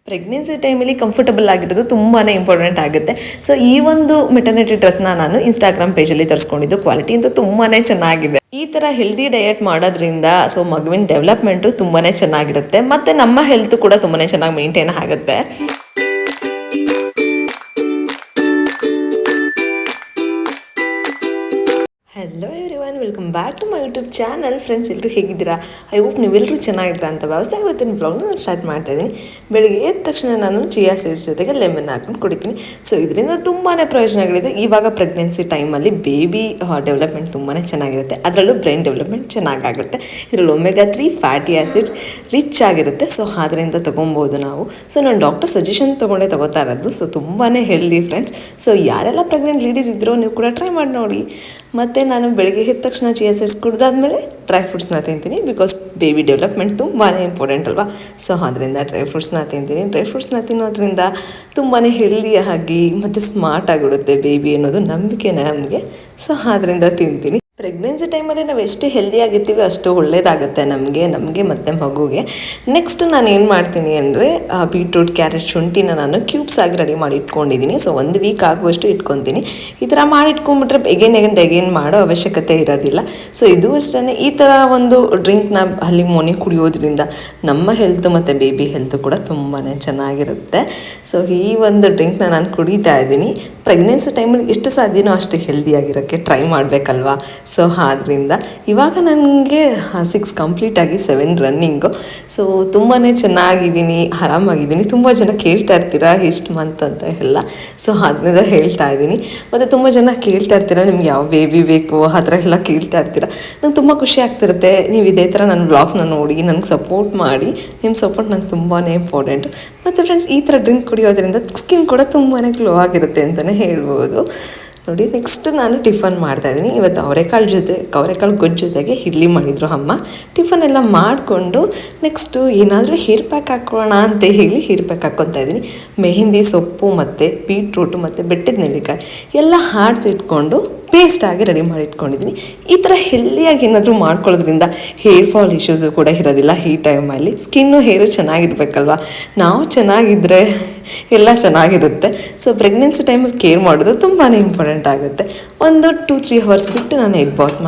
Pregnancy ಟೈಮಲ್ಲಿ comfortable ಆಗಿರೋದು ತುಂಬಾ ಇಂಪಾರ್ಟೆಂಟ್ ಆಗುತ್ತೆ. ಸೊ ಈ ಒಂದು ಮೆಟರ್ನಿಟಿ ಡ್ರೆಸ್ನ ನಾನು ಇನ್ಸ್ಟಾಗ್ರಾಮ್ ಪೇಜಲ್ಲಿ ತರಿಸ್ಕೊಂಡಿದ್ದು. ಕ್ವಾಲಿಟಿ ಅಂತೂ ತುಂಬಾ ಚೆನ್ನಾಗಿದೆ. ಈ ಥರ ಹೆಲ್ದಿ ಡಯಟ್ ಮಾಡೋದ್ರಿಂದ ಸೊ ಮಗುವಿನ ಡೆವಲಪ್ಮೆಂಟು ತುಂಬಾ ಚೆನ್ನಾಗಿರುತ್ತೆ ಮತ್ತು ನಮ್ಮ ಹೆಲ್ತ್ ಕೂಡ ತುಂಬಾ ಚೆನ್ನಾಗಿ ಮೇಂಟೈನ್ ಆಗುತ್ತೆ. Hello everyone, welcome back to my YouTube channel. Friends, ಎಲ್ಲರೂ ಹೇಗಿದ್ದೀರಾ? ಐ ಹೋಪ್ ನೀವೆಲ್ಲರೂ ಚೆನ್ನಾಗಿದ್ದೀರಾ ಅಂತ ಭಾವಿಸ್ತಾ ಇವತ್ತಿನ ಬ್ಲಾಗ್ನ ನಾನು ಸ್ಟಾರ್ಟ್ ಮಾಡ್ತಾ ಇದ್ದೀನಿ. ಬೆಳಗ್ಗೆ ಎದ್ದ ತಕ್ಷಣ ನಾನು ಚಿಯಾ ಸೀಡ್ಸ್ ಜೊತೆಗೆ ಲೆಮನ್ ಹಾಕೊಂಡು ಕುಡಿತೀನಿ. ಸೊ ಇದರಿಂದ ತುಂಬಾ ಪ್ರಯೋಜನಗಳಿದೆ. ಇವಾಗ ಪ್ರೆಗ್ನೆನ್ಸಿ ಟೈಮಲ್ಲಿ ಬೇಬಿ ಡೆವಲಪ್ಮೆಂಟ್ ತುಂಬಾ ಚೆನ್ನಾಗಿರುತ್ತೆ. ಅದರಲ್ಲೂ ಬ್ರೈನ್ ಡೆವಲಪ್ಮೆಂಟ್ ಚೆನ್ನಾಗಾಗುತ್ತೆ. ಇದರಲ್ಲಿ ಒಮೆಗಾ 3 ಫ್ಯಾಟಿ ಆ್ಯಸಿಡ್ ರಿಚ್ ಆಗಿರುತ್ತೆ. ಸೊ ಅದರಿಂದ ತೊಗೊಬೋದು ನಾವು. ಸೊ ನಾನು ಡಾಕ್ಟರ್ ಸಜೆಷನ್ ತೊಗೊಂಡೇ ತೊಗೋತಾ ಇರೋದು. ಸೊ ತುಂಬಾ ಹೆಲ್ದಿ ಫ್ರೆಂಡ್ಸ್. ಸೊ ಯಾರೆಲ್ಲ ಪ್ರೆಗ್ನೆಂಟ್ ಲೇಡೀಸ್ ಇದ್ದರೂ ನೀವು ಕೂಡ ಟ್ರೈ ಮಾಡಿ ನೋಡಿ. ಮತ್ತು ನಾನು ಬೆಳಗ್ಗೆ ಎದ್ದ ತಕ್ಷಣ ಚಿಯಾ ಸೀಡ್ಸ್ ಕುಡಿದಾದ್ಮೇಲೆ ಡ್ರೈ ಫ್ರೂಟ್ಸ್ನ ತಿಂತೀನಿ. ಬಿಕಾಸ್ ಬೇಬಿ ಡೆವಲಪ್ಮೆಂಟ್ ತುಂಬಾ ಇಂಪಾರ್ಟೆಂಟ್ ಅಲ್ವಾ. ಸೊ ಅದರಿಂದ ಡ್ರೈ ಫ್ರೂಟ್ಸ್ನ ತಿಂತೀನಿ. ಡ್ರೈ ಫ್ರೂಟ್ಸ್ನ ತಿನ್ನೋದ್ರಿಂದ ತುಂಬಾ ಹೆಲ್ದಿಯಾಗಿ ಮತ್ತು ಸ್ಮಾರ್ಟ್ ಆಗಿಬಿಡುತ್ತೆ ಬೇಬಿ ಅನ್ನೋದು ನಂಬಿಕೆ ನಮಗೆ. ಸೊ ಅದರಿಂದ ತಿಂತೀನಿ. ಪ್ರೆಗ್ನೆನ್ಸಿ ಟೈಮಲ್ಲಿ ನಾವು ಎಷ್ಟು ಹೆಲ್ದಿಯಾಗಿರ್ತೀವಿ ಅಷ್ಟು ಒಳ್ಳೆಯದಾಗುತ್ತೆ ನಮಗೆ ಮತ್ತು ಮಗುಗೆ. ನೆಕ್ಸ್ಟ್ ನಾನು ಏನು ಮಾಡ್ತೀನಿ ಅಂದರೆ ಬೀಟ್ರೂಟ್, ಕ್ಯಾರೆಟ್, ಶುಂಠಿನ ನಾನು ಕ್ಯೂಬ್ಸ್ ಆಗಿ ರೆಡಿ ಮಾಡಿ ಇಟ್ಕೊಂಡಿದ್ದೀನಿ. ಸೊ 1 ವೀಕ್ ಆಗುವಷ್ಟು ಇಟ್ಕೊತೀನಿ. ಈ ಥರ ಮಾಡಿ ಇಟ್ಕೊಂಡ್ಬಿಟ್ರೆ ಎಗೇನ್ ಮಾಡೋ ಅವಶ್ಯಕತೆ ಇರೋದಿಲ್ಲ. ಸೊ ಇದು ಅಷ್ಟೇ. ಈ ಥರ ಒಂದು ಡ್ರಿಂಕ್ನ ಅಲ್ಲಿ ಮಾರ್ನಿಂಗ್ ಕುಡಿಯೋದ್ರಿಂದ ನಮ್ಮ ಹೆಲ್ತ್ ಮತ್ತು ಬೇಬಿ ಹೆಲ್ತ್ ಕೂಡ ತುಂಬಾ ಚೆನ್ನಾಗಿರುತ್ತೆ. ಸೊ ಈ ಒಂದು ಡ್ರಿಂಕ್ನ ನಾನು ಕುಡಿತಾ ಇದ್ದೀನಿ. ಪ್ರೆಗ್ನೆನ್ಸಿ ಟೈಮಲ್ಲಿ ಎಷ್ಟು ಸಾಧ್ಯನೋ ಅಷ್ಟು ಹೆಲ್ದಿಯಾಗಿರೋಕ್ಕೆ ಟ್ರೈ ಮಾಡಬೇಕಲ್ವಾ. ಸೊ ಆದ್ದರಿಂದ ಇವಾಗ ನನಗೆ 6 ಕಂಪ್ಲೀಟಾಗಿ 7 ರನ್ನಿಂಗು. ಸೊ ತುಂಬಾ ಚೆನ್ನಾಗಿದ್ದೀನಿ, ಆರಾಮಾಗಿದ್ದೀನಿ. ತುಂಬ ಜನ ಕೇಳ್ತಾ ಇರ್ತೀರಾ ಎಷ್ಟು ಮಂತ್ ಅಂತ ಎಲ್ಲ. ಸೊ ಅದರಿಂದ ಹೇಳ್ತಾ ಇದ್ದೀನಿ. ಮತ್ತು ತುಂಬ ಜನ ಕೇಳ್ತಾ ಇರ್ತೀರ ನಿಮ್ಗೆ ಯಾವ ಬೇಬಿ ಬೇಕು ಆ ಥರ ಎಲ್ಲ ಕೇಳ್ತಾ ಇರ್ತೀರ. ನಂಗೆ ತುಂಬ ಖುಷಿ ಆಗ್ತಿರುತ್ತೆ ನೀವು ಇದೇ ಥರ ನನ್ನ ವ್ಲಾಗ್ಸ್ನ ನೋಡಿ ನನಗೆ ಸಪೋರ್ಟ್ ಮಾಡಿ. ನಿಮ್ಮ ಸಪೋರ್ಟ್ ನಂಗೆ ತುಂಬಾ ಇಂಪಾರ್ಟೆಂಟು. ಮತ್ತು ಫ್ರೆಂಡ್ಸ್, ಈ ಥರ ಡ್ರಿಂಕ್ ಕುಡಿಯೋದ್ರಿಂದ ಸ್ಕಿನ್ ಕೂಡ ತುಂಬಾ ಗ್ಲೋ ಆಗಿರುತ್ತೆ ಅಂತಲೇ ಹೇಳ್ಬೋದು. ನೋಡಿ, ನೆಕ್ಸ್ಟ್ ನಾನು ಟಿಫನ್ ಮಾಡ್ತಾಯಿದ್ದೀನಿ. ಇವತ್ತು ಅವರೆಕಾಳು ಗೊಜ್ಜು ಜೊತೆಗೆ ಇಡ್ಲಿ ಮಾಡಿದರು ಅಮ್ಮ. ಟಿಫನ್ ಎಲ್ಲ ಮಾಡಿಕೊಂಡು ನೆಕ್ಸ್ಟು ಏನಾದರೂ ಹೇರ್ ಪ್ಯಾಕ್ ಹಾಕೋಣ ಅಂತ ಹೇಳಿ ಹೇರ್ ಪ್ಯಾಕ್ ಹಾಕ್ಕೊತಾ ಇದ್ದೀನಿ. ಮೆಹಂದಿ ಸೊಪ್ಪು ಮತ್ತು ಬೀಟ್ರೂಟು ಮತ್ತು ಬೆಟ್ಟದ ನೆಲ್ಲಿಕಾಯಿ ಎಲ್ಲ ಆಡಿಸಿಟ್ಕೊಂಡು ಪೇಸ್ಟಾಗಿ ರೆಡಿ ಮಾಡಿ ಇಟ್ಕೊಂಡಿದ್ದೀನಿ. ಈ ಥರ ಹೆಲ್ದಿಯಾಗಿ ಏನಾದರೂ ಮಾಡ್ಕೊಳ್ಳೋದ್ರಿಂದ ಹೇರ್ ಫಾಲ್ ಇಶ್ಯೂಸು ಕೂಡ ಇರೋದಿಲ್ಲ. ಈ ಟೈಮಲ್ಲಿ ಸ್ಕಿನ್ನು ಹೇರು ಚೆನ್ನಾಗಿರ್ಬೇಕಲ್ವ. ನಾವು ಚೆನ್ನಾಗಿದ್ದರೆ ಎಲ್ಲ ಚೆನ್ನಾಗಿರುತ್ತೆ. ಸೊ ಪ್ರೆಗ್ನೆನ್ಸಿ ಟೈಮಲ್ಲಿ ಕೇರ್ ಮಾಡೋದು ತುಂಬಾ ಇಂಪಾರ್ಟೆಂಟ್ ಆಗುತ್ತೆ. ಒಂದು 2-3 ಅವರ್ಸ್ ಬಿಟ್ಟು ನಾನು ಹೆಡ್ ಬಾತ್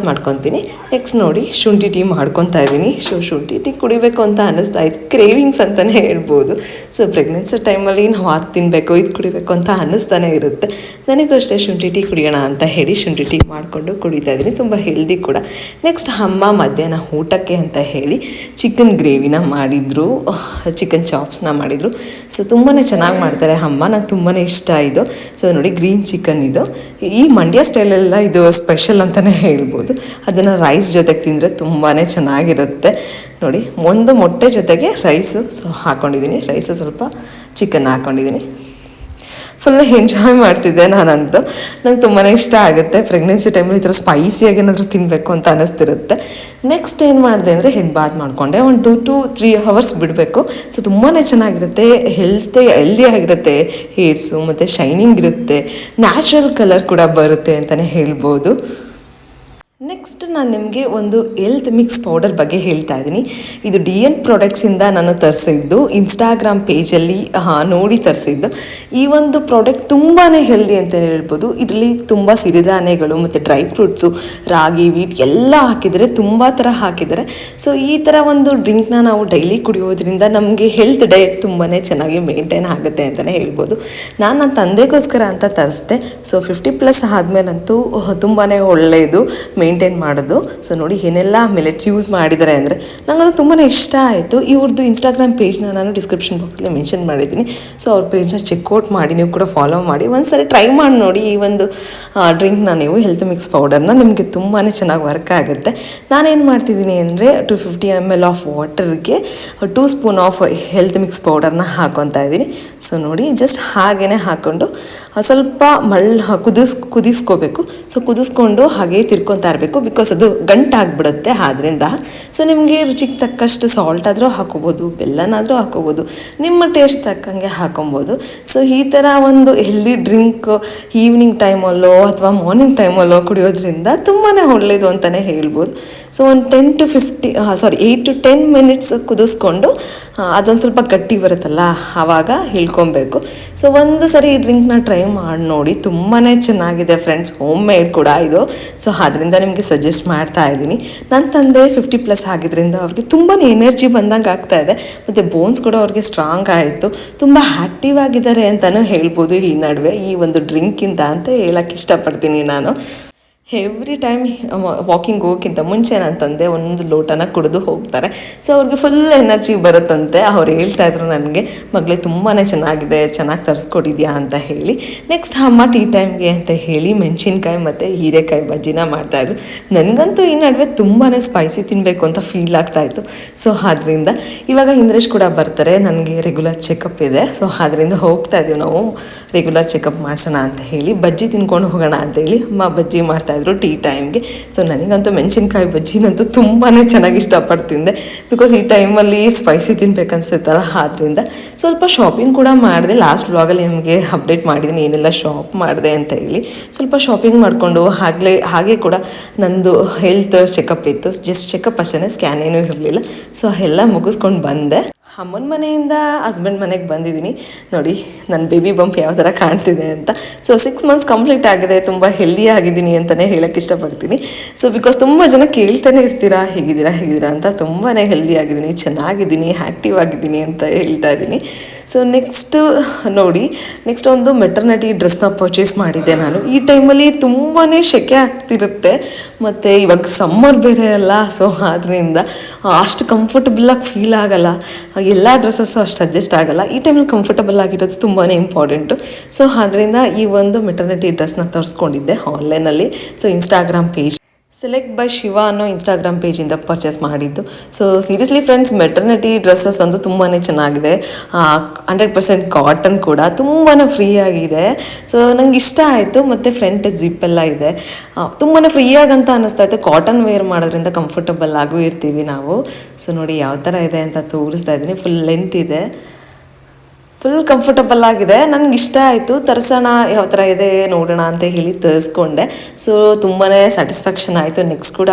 ಮಾಡ್ಕೊತೀನಿ. ನೆಕ್ಸ್ಟ್ ನೋಡಿ, ಶುಂಠಿ ಟೀ ಮಾಡ್ಕೊತಾ ಇದ್ದೀನಿ. ಶುಂಠಿ ಟೀ ಕುಡಿಬೇಕು ಅಂತ ಅನ್ನಿಸ್ತಾ ಇತ್ತು. ಕ್ರೇವಿಂಗ್ಸ್ ಅಂತಲೇ ಹೇಳ್ಬೋದು. ಸೊ ಪ್ರೆಗ್ನೆನ್ಸಿ ಟೈಮಲ್ಲಿ ನಾವು ಅದು ತಿನ್ನಬೇಕು ಇದು ಕುಡಿಬೇಕು ಅಂತ ಅನ್ನಿಸ್ತಾನೆ ಇರುತ್ತೆ. ನನಗೂ ಅಷ್ಟೇ ಶುಂಠಿ ಟೀ ಕುಡಿಯೋಣ ಅಂತ ಹೇಳಿ ಶುಂಠಿ ಟೀ ಮಾಡಿಕೊಂಡು ಕುಡಿತಾ ಇದ್ದೀನಿ. ತುಂಬ ಹೆಲ್ದಿ ಕೂಡ. ನೆಕ್ಸ್ಟ್ ಅಮ್ಮ ಮಧ್ಯಾಹ್ನ ಊಟಕ್ಕೆ ಅಂತ ಹೇಳಿ ಚಿಕನ್ ಗ್ರೇವಿನ ಮಾಡಿದರು, ಚಿಕನ್ ಚಾಪ್ಸ್ನ ಮಾಡಿದರು. ಸೊ ತುಂಬಾ ಚೆನ್ನಾಗಿ ಮಾಡ್ತಾರೆ ಅಮ್ಮ, ನಂಗೆ ತುಂಬಾ ಇಷ್ಟ ಇದು. ಸೊ ನೋಡಿ, ಗ್ರೀನ್ ಚಿಕನ್ ಇದು. ಈ ಮಂಡ್ಯ ಸ್ಟೈಲೆಲ್ಲ ಇದು ಸ್ಪೆಷಲ್ ಅಂತಲೇ ಹೇಳ್ಬೋದು. ಅದನ್ನು ರೈಸ್ ಜೊತೆಗೆ ತಿಂದರೆ ತುಂಬಾ ಚೆನ್ನಾಗಿರುತ್ತೆ. ನೋಡಿ, ಒಂದು ಮೊಟ್ಟೆ ಜೊತೆಗೆ ರೈಸು ಹಾಕ್ಕೊಂಡಿದ್ದೀನಿ. ರೈಸು ಸ್ವಲ್ಪ ಚಿಕನ್ ಹಾಕ್ಕೊಂಡಿದ್ದೀನಿ. ಫುಲ್ ಎಂಜಾಯ್ ಮಾಡ್ತಿದ್ದೆ ನಾನಂತೂ. ನಂಗೆ ತುಂಬಾ ಇಷ್ಟ ಆಗುತ್ತೆ ಪ್ರೆಗ್ನೆನ್ಸಿ ಟೈಮಲ್ಲಿ ಈ ಥರ ಸ್ಪೈಸಿಯಾಗಿ ಏನಾದರೂ ತಿನ್ನಬೇಕು ಅಂತ ಅನ್ನಿಸ್ತಿರುತ್ತೆ. ನೆಕ್ಸ್ಟ್ ಏನು ಮಾಡಿದೆ ಅಂದರೆ ಹೆಡ್ ಬಾತ್ ಮಾಡಿಕೊಂಡೆ. ಒಂದು 2-3 ಅವರ್ಸ್ ಬಿಡಬೇಕು. ಸೊ ತುಂಬಾ ಚೆನ್ನಾಗಿರುತ್ತೆ, ಹೆಲ್ದಿ ಆಗಿರುತ್ತೆ. ಹೇರ್ಸು ಮತ್ತು ಶೈನಿಂಗ್ ಇರುತ್ತೆ, ನ್ಯಾಚುರಲ್ ಕಲರ್ ಕೂಡ ಬರುತ್ತೆ ಅಂತಲೇ ಹೇಳ್ಬೋದು. ನೆಕ್ಸ್ಟ್ ನಾನು ನಿಮಗೆ ಒಂದು ಹೆಲ್ತ್ ಮಿಕ್ಸ್ ಪೌಡರ್ ಬಗ್ಗೆ ಹೇಳ್ತಾ ಇದ್ದೀನಿ. ಇದು DN ಪ್ರಾಡಕ್ಟ್ಸಿಂದ ನಾನು ತರಿಸಿದ್ದು, ಇನ್ಸ್ಟಾಗ್ರಾಮ್ ಪೇಜಲ್ಲಿ ನೋಡಿ ತರಿಸಿದ್ದು. ಈ ಒಂದು ಪ್ರಾಡಕ್ಟ್ ತುಂಬಾ ಹೆಲ್ದಿ ಅಂತ ಹೇಳ್ಬೋದು. ಇದರಲ್ಲಿ ತುಂಬ ಸಿರಿಧಾನ್ಯಗಳು ಮತ್ತು ಡ್ರೈ ಫ್ರೂಟ್ಸು, ರಾಗಿ, ವೀಟ್ ಎಲ್ಲ ಹಾಕಿದರೆ, ತುಂಬ ಥರ ಹಾಕಿದ್ದಾರೆ. ಸೊ ಈ ಥರ ಒಂದು ಡ್ರಿಂಕ್ನ ನಾವು ಡೈಲಿ ಕುಡಿಯೋದ್ರಿಂದ ನಮಗೆ ಹೆಲ್ತ್ ಡಯಟ್ ತುಂಬಾ ಚೆನ್ನಾಗಿ ಮೇಂಟೈನ್ ಆಗುತ್ತೆ ಅಂತಲೇ ಹೇಳ್ಬೋದು. ನಾನು ನನ್ನ ತಂದೆಗೋಸ್ಕರ ಅಂತ ತರಿಸ್ದೆ. ಸೊ 50+ ಆದಮೇಲಂತೂ ತುಂಬಾ ಒಳ್ಳೆಯದು ಮೇಂಟೈನ್ ಮಾಡೋದು. ಸೊ ನೋಡಿ, ಏನೆಲ್ಲ ಮಿಲೆಟ್ಸ್ ಯೂಸ್ ಮಾಡಿದ್ದಾರೆ ಅಂದರೆ ನನಗದು ತುಂಬಾ ಇಷ್ಟ ಆಯಿತು. ಇವ್ರದ್ದು ಇನ್ಸ್ಟಾಗ್ರಾಮ್ ಪೇಜ್ನ ನಾನು ಡಿಸ್ಕ್ರಿಪ್ಷನ್ ಬಾಕ್ಸಲ್ಲಿ ಮೆನ್ಷನ್ ಮಾಡಿದ್ದೀನಿ. ಸೊ ಅವ್ರ ಪೇಜ್ನ ಚೆಕ್ಔಟ್ ಮಾಡಿ ನೀವು ಕೂಡ ಫಾಲೋ ಮಾಡಿ. ಒಂದ್ಸರಿ ಟ್ರೈ ಮಾಡಿ ನೋಡಿ ಈ ಒಂದು ಡ್ರಿಂಕ್ನ ನೀವು, ಹೆಲ್ತ್ ಮಿಕ್ಸ್ ಪೌಡರ್ನ. ನಿಮಗೆ ತುಂಬಾ ಚೆನ್ನಾಗಿ ವರ್ಕ್ ಆಗುತ್ತೆ. ನಾನೇನು ಮಾಡ್ತಿದ್ದೀನಿ ಅಂದರೆ 250 ml ಆಫ್ ವಾಟರ್ಗೆ 2 ಸ್ಪೂನ್ ಆಫ್ ಹೆಲ್ತ್ ಮಿಕ್ಸ್ ಪೌಡರ್ನ ಹಾಕ್ಕೊತಾ ಇದ್ದೀನಿ. ಸೊ ನೋಡಿ, ಜಸ್ಟ್ ಹಾಗೇ ಹಾಕ್ಕೊಂಡು ಸ್ವಲ್ಪ ಕುದಿಸ್ಕೋಬೇಕು. ಸೊ ಕುದಿಸ್ಕೊಂಡು ಹಾಗೇ ತಿರ್ಕೊತಾ ಇರಬೇಕು, ಬಿಕಾಸ್ ಅದು ಗಂಟಾಗ್ಬಿಡುತ್ತೆ ಆದ್ದರಿಂದ. ಸೊ ನಿಮಗೆ ರುಚಿಗೆ ತಕ್ಕಷ್ಟು ಸಾಲ್ಟ್ ಆದರೂ ಹಾಕೋಬೋದು, ಬೆಲ್ಲನಾದರೂ ಹಾಕೋಬೋದು, ನಿಮ್ಮ ಟೇಸ್ಟ್ ತಕ್ಕಂಗೆ ಹಾಕೊಬೋದು. ಸೊ ಈ ಥರ ಒಂದು ಹೆಲ್ದಿ ಡ್ರಿಂಕ್ ಈವ್ನಿಂಗ್ ಟೈಮಲ್ಲೋ ಅಥವಾ ಮಾರ್ನಿಂಗ್ ಟೈಮಲ್ಲೋ ಕುಡಿಯೋದ್ರಿಂದ ತುಂಬಾ ಒಳ್ಳೆಯದು ಅಂತಲೇ ಹೇಳ್ಬೋದು. ಸೊ ಒಂದು 8 to 10 ಮಿನಿಟ್ಸ್ ಕುದಿಸ್ಕೊಂಡು ಅದೊಂದು ಸ್ವಲ್ಪ ಗಟ್ಟಿ ಬರುತ್ತಲ್ಲ ಆವಾಗ ಇಳ್ಕೊಬೇಕು. ಸೊ ಒಂದು ಸರಿ ಈ ಡ್ರಿಂಕ್ನ ಟ್ರೈ ಮಾಡಿ ನೋಡಿ, ತುಂಬಾ ಚೆನ್ನಾಗಿದೆ ಫ್ರೆಂಡ್ಸ್, ಹೋಮ್ ಮೇಡ್ ಕೂಡ ಇದು. ಸೊ ಅದರಿಂದ ನಿಮಗೆ ಸಜೆಸ್ಟ್ ಮಾಡ್ತಾ ಇದ್ದೀನಿ. ನನ್ನ ತಂದೆ 50+ ಆಗಿದ್ದರಿಂದ ಅವ್ರಿಗೆ ತುಂಬಾ ಎನರ್ಜಿ ಬಂದಂಗೆ ಆಗ್ತಾ ಇದೆ, ಮತ್ತು ಬೋನ್ಸ್ ಕೂಡ ಅವ್ರಿಗೆ ಸ್ಟ್ರಾಂಗ್ ಆಯಿತು, ತುಂಬ ಆ್ಯಕ್ಟಿವ್ ಆಗಿದ್ದಾರೆ ಅಂತಲೂ ಹೇಳ್ಬೋದು ಈ ನಡುವೆ ಈ ಒಂದು ಡ್ರಿಂಕಿಂದ ಅಂತ ಹೇಳೋಕ್ಕೆ ಇಷ್ಟಪಡ್ತೀನಿ ನಾನು. ಎವ್ರಿ ಟೈಮ್ ವಾಕಿಂಗ್ ಹೋಗೋಕ್ಕಿಂತ ಮುಂಚೆ ನನ್ನ ತಂದೆ ಒಂದು ಲೋಟನ ಕುಡಿದು ಹೋಗ್ತಾರೆ. ಸೊ ಅವ್ರಿಗೆ ಫುಲ್ ಎನರ್ಜಿ ಬರುತ್ತಂತೆ. ಅವ್ರು ಹೇಳ್ತಾಯಿದ್ರು ನನಗೆ, ಮಗಳೇ ತುಂಬಾ ಚೆನ್ನಾಗಿದೆ, ಚೆನ್ನಾಗಿ ತರಿಸ್ಕೊಡಿದ್ಯಾ ಅಂತ ಹೇಳಿ. ನೆಕ್ಸ್ಟ್ ಅಮ್ಮ ಟೀ ಟೈಮ್ಗೆ ಅಂತ ಹೇಳಿ ಮೆಣಸಿನ್ಕಾಯಿ ಮತ್ತು ಹೀರೆಕಾಯಿ ಬಜ್ಜಿನ ಮಾಡ್ತಾಯಿದ್ರು. ನನಗಂತೂ ಈ ನಡುವೆ ತುಂಬಾ ಸ್ಪೈಸಿ ತಿನ್ನಬೇಕು ಅಂತ ಫೀಲ್ ಆಗ್ತಾಯಿತ್ತು. ಸೊ ಆದ್ದರಿಂದ ಇವಾಗ ಇಂದ್ರೇಶ್ ಕೂಡ ಬರ್ತಾರೆ, ನನಗೆ ರೆಗ್ಯುಲರ್ ಚೆಕಪ್ ಇದೆ. ಸೊ ಅದರಿಂದ ಹೋಗ್ತಾ ಇದ್ದೀವಿ ನಾವು ರೆಗ್ಯುಲರ್ ಚೆಕಪ್ ಮಾಡಿಸೋಣ ಅಂತ ಹೇಳಿ. ಬಜ್ಜಿ ತಿನ್ಕೊಂಡು ಹೋಗೋಣ ಅಂತೇಳಿ ಅಮ್ಮ ಬಜ್ಜಿ ಮಾಡ್ತಾಯಿದ್ರು ಟೀ ಟೈಮ್ಗೆ. ಸೊ ನನಗಂತೂ ಮೆಣಸಿನ್ಕಾಯಿ ಬಜ್ಜಿನಂತೂ ತುಂಬಾ ಚೆನ್ನಾಗಿ ಇಷ್ಟಪಡ್ತಿದ್ದೆ, ಬಿಕಾಸ್ ಈ ಟೈಮಲ್ಲಿ ಸ್ಪೈಸಿ ತಿನ್ಬೇಕನ್ಸುತ್ತಲ್ಲ. ಆದ್ದರಿಂದ ಸ್ವಲ್ಪ ಶಾಪಿಂಗ್ ಕೂಡ ಮಾಡಿದೆ. ಲಾಸ್ಟ್ ವ್ಲಾಗಲ್ಲಿ ನಿಮಗೆ ಅಪ್ಡೇಟ್ ಮಾಡಿದ್ದೀನಿ ಏನೆಲ್ಲ ಶಾಪ್ ಮಾಡಿದೆ ಅಂತ ಹೇಳಿ. ಸ್ವಲ್ಪ ಶಾಪಿಂಗ್ ಮಾಡಿಕೊಂಡು ಹಾಗೆ ಕೂಡ ನಂದು ಹೆಲ್ತ್ ಚೆಕಪ್ ಇತ್ತು, ಜಸ್ಟ್ ಚೆಕಪ್ ಅಷ್ಟೇ, ಸ್ಕ್ಯಾನ್ ಏನೂ ಇರಲಿಲ್ಲ. ಸೊ ಎಲ್ಲ ಮುಗಿಸ್ಕೊಂಡು ಬಂದೆ. ಅಮ್ಮನ ಮನೆಯಿಂದ ಹಸ್ಬೆಂಡ್ ಮನೆಗೆ ಬಂದಿದ್ದೀನಿ. ನೋಡಿ ನನ್ನ ಬೇಬಿ ಬಂಪ್ ಯಾವ ಥರ ಕಾಣ್ತಿದೆ ಅಂತ. ಸೊ 6 ಮಂತ್ಸ್ ಕಂಪ್ಲೀಟ್ ಆಗಿದೆ, ತುಂಬ ಹೆಲ್ದಿ ಆಗಿದ್ದೀನಿ ಅಂತಲೇ ಹೇಳೋಕ್ಕೆ ಇಷ್ಟಪಡ್ತೀನಿ. ಸೊ ಬಿಕಾಸ್ ತುಂಬ ಜನ ಕೇಳ್ತಾನೆ ಇರ್ತೀರಾ ಹೇಗಿದ್ದೀರಾ ಅಂತ. ತುಂಬಾ ಹೆಲ್ದಿ ಆಗಿದ್ದೀನಿ, ಚೆನ್ನಾಗಿದ್ದೀನಿ, ಆ್ಯಕ್ಟಿವ್ ಆಗಿದ್ದೀನಿ ಅಂತ ಹೇಳ್ತಾ ಇದ್ದೀನಿ. ಸೊ ನೆಕ್ಸ್ಟ್ ಒಂದು ಮೆಟರ್ನಿಟಿ ಡ್ರೆಸ್ನ ಪರ್ಚೇಸ್ ಮಾಡಿದ್ದೆ ನಾನು. ಈ ಟೈಮಲ್ಲಿ ತುಂಬಾ ಸೆಕೆ ಆಗ್ತಿರುತ್ತೆ, ಮತ್ತು ಇವಾಗ ಸಮ್ಮರ್ ಬೇರೆ ಅಲ್ಲ. ಸೊ ಆದ್ದರಿಂದ ಅಷ್ಟು ಕಂಫರ್ಟಬಲಾಗಿ ಫೀಲ್ ಆಗಲ್ಲ, ಎಲ್ಲ ಡ್ರೆಸ್ಸಸ್ಸು ಅಷ್ಟು ಅಡ್ಜಸ್ಟ್ ಆಗಲ್ಲ. ಈ ಟೈಮಲ್ಲಿ ಕಂಫರ್ಟಬಲ್ ಆಗಿರೋದು ತುಂಬಾ ಇಂಪಾರ್ಟೆಂಟು. ಸೊ ಅದರಿಂದ ಈ ಒಂದು ಮೆಟರ್ನಿಟಿ ಡ್ರೆಸ್ನ ತರಿಸ್ಕೊಂಡಿದ್ದೆ ಆನ್ಲೈನಲ್ಲಿ. So Instagram page select by Shiva ಅನ್ನೋ ಇನ್ಸ್ಟಾಗ್ರಾಮ್ ಪೇಜಿಂದ ಪರ್ಚೇಸ್ ಮಾಡಿದ್ದು. So seriously friends, maternity dresses ಅಂತೂ ತುಂಬಾ ಚೆನ್ನಾಗಿದೆ. 100% ಕಾಟನ್ ಕೂಡ, ತುಂಬಾ ಫ್ರೀ ಆಗಿದೆ. ಸೊ ನಂಗೆ ಇಷ್ಟ ಆಯಿತು. ಮತ್ತು ಫ್ರಂಟ್ ಜಿಪ್ಪೆಲ್ಲ ಇದೆ, ತುಂಬಾ ಫ್ರೀಯಾಗಿ ಅಂತ ಅನ್ನಿಸ್ತಾ ಇತ್ತು. ಕಾಟನ್ ವೇರ್ ಮಾಡೋದ್ರಿಂದ ಕಂಫರ್ಟಬಲ್ ಆಗೂ ಇರ್ತೀವಿ ನಾವು. ಸೊ ನೋಡಿ ಯಾವ ಥರ ಇದೆ ಅಂತ ತೋರಿಸ್ತಾ ಇದ್ದೀನಿ. ಫುಲ್ ಲೆಂತ್ ಇದೆ, ಫುಲ್ ಕಂಫರ್ಟಬಲ್ ಆಗಿದೆ. ನನಗೆ ಇಷ್ಟ ಆಯಿತು. ತರಿಸೋಣ, ಯಾವ ಥರ ಇದೆ ನೋಡೋಣ ಅಂತ ಹೇಳಿ ತರಿಸ್ಕೊಂಡೆ. ಸೊ ತುಂಬಾ ಸ್ಯಾಟಿಸ್ಫ್ಯಾಕ್ಷನ್ ಆಯಿತು. ನೆಕ್ಸ್ಟ್ ಕೂಡ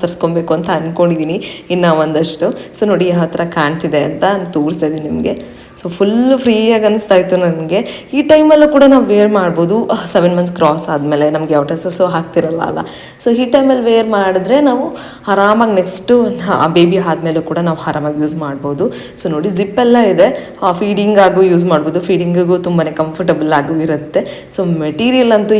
ತರಿಸ್ಕೊಬೇಕು ಅಂತ ಅಂದ್ಕೊಂಡಿದ್ದೀನಿ ಇನ್ನೂ ಒಂದಷ್ಟು. ಸೊ ನೋಡಿ ಯಾವ ಥರ ಕಾಣ್ತಿದೆ ಅಂತ ತೋರಿಸ್ತಾ ಇದ್ದೀನಿ ನಿಮಗೆ. ಸೊ ಫುಲ್ಲು ಫ್ರೀಯಾಗಿ ಅನ್ನಿಸ್ತಾ ಇತ್ತು ನನಗೆ. ಈ ಟೈಮಲ್ಲೂ ಕೂಡ ನಾವು ವೇರ್ ಮಾಡ್ಬೋದು. 7 ಮಂತ್ಸ್ ಕ್ರಾಸ್ ಆದಮೇಲೆ ನಮಗೆ ಯಾವ ಡ್ರೆಸ್ಸಸ್ಸು ಹಾಕ್ತಿರಲ್ಲ ಅಲ್ಲ. ಸೊ ಈ ಟೈಮಲ್ಲಿ ವೇರ್ ಮಾಡಿದ್ರೆ ನಾವು ಆರಾಮಾಗಿ ನೆಕ್ಸ್ಟು ಬೇಬಿ ಆದಮೇಲೂ ಕೂಡ ನಾವು ಆರಾಮಾಗಿ ಯೂಸ್ ಮಾಡ್ಬೋದು. ಸೊ ನೋಡಿ ಜಿಪ್ಪೆಲ್ಲ ಇದೆ, ಫೀಡಿಂಗ್ ಆಗು ಯೂಸ್ ಮಾಡ್ಬೋದು, ಫೀಡಿಂಗಿಗೂ ತುಂಬಾ ಕಂಫರ್ಟಬಲ್ ಆಗು ಇರುತ್ತೆ. ಸೊ ಮೆಟೀರಿಯಲ್ ಅಂತೂ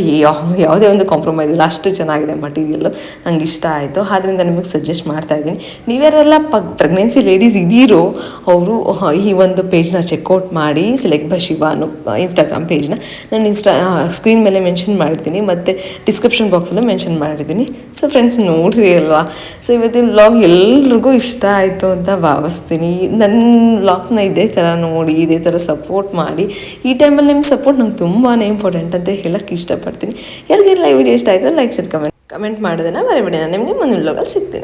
ಯಾವುದೇ ಒಂದು ಕಾಂಪ್ರಮೈಸ್ ಇಲ್ಲ, ಅಷ್ಟು ಚೆನ್ನಾಗಿದೆ ಮಟೀರಿಯಲ್ಲು, ನಂಗೆ ಇಷ್ಟ ಆಯಿತು. ಆದ್ದರಿಂದ ನಿಮಗೆ ಸಜೆಸ್ಟ್ ಮಾಡ್ತಾ ಇದ್ದೀನಿ. ನೀವ್ಯಾರೆಲ್ಲ ಪ್ರೆಗ್ನೆನ್ಸಿ ಲೇಡೀಸ್ ಇದ್ದೀರೋ ಅವರು ಈ ಒಂದು ಪೇಜ್ನ ಚೆಕ್ಔಟ್ ಮಾಡಿ, ಸೆಲೆಕ್ಟ್ ಬೈ ಶಿವ ಅನ್ನೋ ಇನ್ಸ್ಟಾಗ್ರಾಮ್ ಪೇಜ್ನ ನಾನು ಸ್ಕ್ರೀನ್ ಮೇಲೆ ಮೆನ್ಷನ್ ಮಾಡಿರ್ತೀನಿ, ಮತ್ತು ಡಿಸ್ಕ್ರಿಪ್ಷನ್ ಬಾಕ್ಸಲ್ಲೂ ಮೆನ್ಷನ್ ಮಾಡಿರ್ತೀನಿ. ಸೊ ಫ್ರೆಂಡ್ಸ್ ನೋಡ್ರಿ ಅಲ್ವಾ. ಸೊ ಇವತ್ತಿನ ವ್ಲಾಗ್ ಎಲ್ರಿಗೂ ಇಷ್ಟ ಆಯಿತು ಅಂತ ಭಾವಿಸ್ತೀನಿ. ನನ್ನ ವ್ಲಾಗ್ಸ್ನ ಇದೇ ಥರ ನೋಡಿ, ಇದೇ ಥರ ಸಪೋರ್ಟ್ ಮಾಡಿ. ಈ ಟೈಮಲ್ಲಿ ನಿಮ್ಮ ಸಪೋರ್ಟ್ ನಂಗೆ ತುಂಬಾ ಇಂಪಾರ್ಟೆಂಟ್ ಅಂತ ಹೇಳೋಕ್ಕೆ ಇಷ್ಟಪಡ್ತೀನಿ. ಯಾರಿಗೆಲ್ಲ ಈ ವಿಡಿಯೋ ಇಷ್ಟ ಆಯಿತು ಲೈಕ್ ಶೇರ್ ಕಮೆಂಟ್ ಮಾಡೋದನ್ನು ಮರಿಬೇಡಿ. ನಾನು ನಿಮಗೆ ಮುಂದಿನ ವ್ಲಾಗಲ್ಲಿ ಸಿಗ್ತೀನಿ.